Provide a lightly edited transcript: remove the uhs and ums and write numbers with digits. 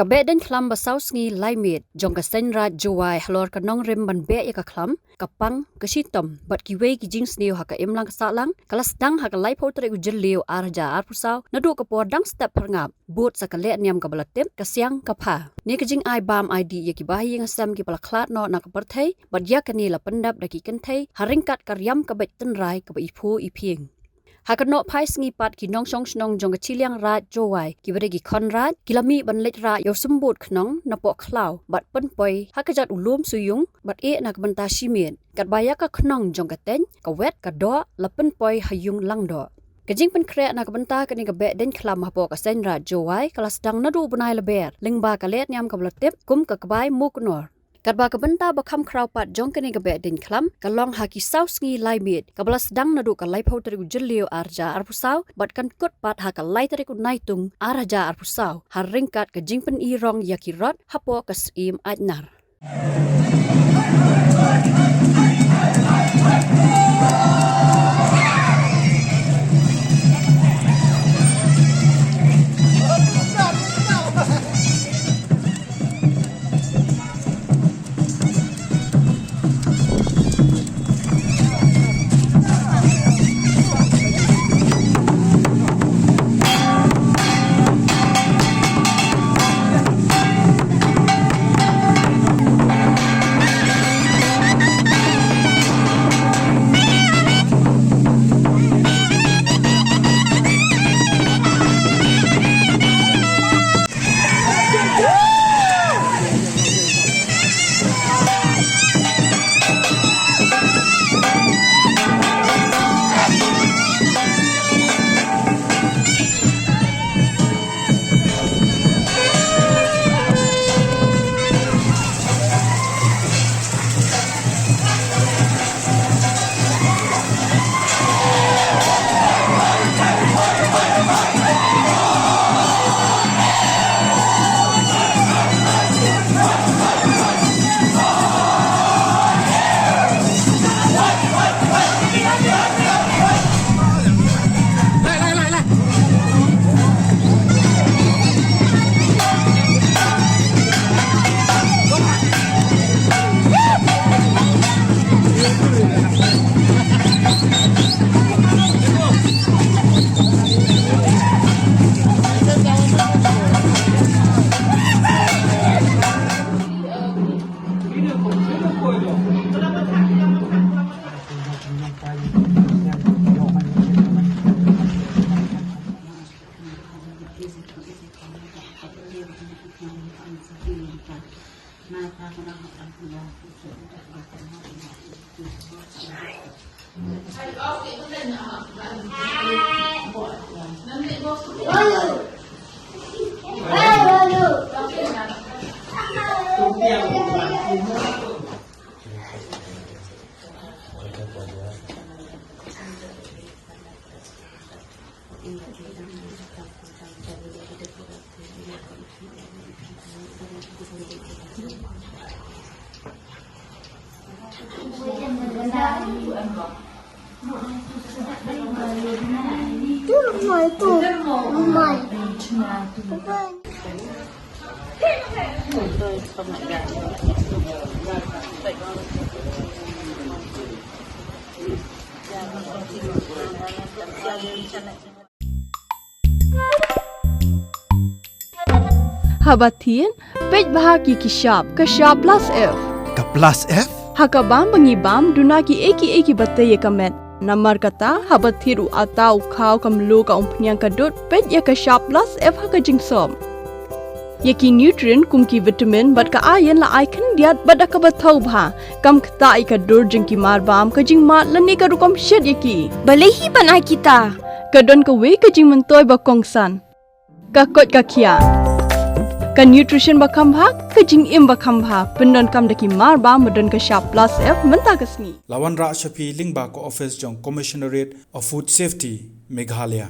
Kabe den klam basau sngi laimit jong ka sen ra jowai halor ka nong rem ban be ya ka klam kapang ka shitom bat ki wei ki jing sneu ha ka emlang ka salang kalas dang ha ka lai photre u jelleu arja arpusau nadu ka por dang step perngap but sa ka le niam ka balatep ka siang ka pha ni ka jing ai bam id ya ki bahi yang sam ki pala khlat no na ka parthai bat ya ka ni la pandap da ki kan thai haringkat karyam ka bet ten rai ka ba ipu ipieng Hakano pai sngi pat ki nong song snong jong ka chiliang ra jowai ki bere ki konrad kilami ban let ra yo sumbut knong na po khlau bat pen poi hakajat ulum suyung bat e na ban ta shimien kat baya ka knong jong ka ten ka wet ka do la pen poi hayung lang do kajing pen kre na ka ban ta ka ni ka be den khlam ha po ka sen ra jowai kalas dang na du banai la ber lingba ka let nyam ka blatep kum ka bai muk nor Kat ba kabenta bakam kraw pat jong kene ka be din klam kalong haki saw sngi lai mit kablas dang nadu ka lai phau tari jellio arja arpusaw bat kan kut pat ha ka lai tari ku naitung arja arpusaw har ringkat ka jingpen I rong yakirot hapo ka sim ajnar Habatin, pej bahagi kishap, kashap plus F. Ka plus F? Hakabam bangibam dunaki eki batay kamet. Namar kata habathiru atau kau kamlu ka umpnyang kadut pej ya kashap plus F hakajing som. Yaki nutrient kumki vitamin bat ka ayan la icon diat bat ka bathau bha kam kta ai ka dur jingki mar bam ka jing mat lani ka rukom shed yaki balehi banai kita kadon ka we ka jing mentoy ba kongsan ka kot ka khia ka nutrition ba kham bha ka jing im ba kham bha pendon kam daki mar ba modon ka sharp plus F menta ka sngi Lawan Ra Shafi Lingba ko office jong Commissionerate of Food Safety Meghalaya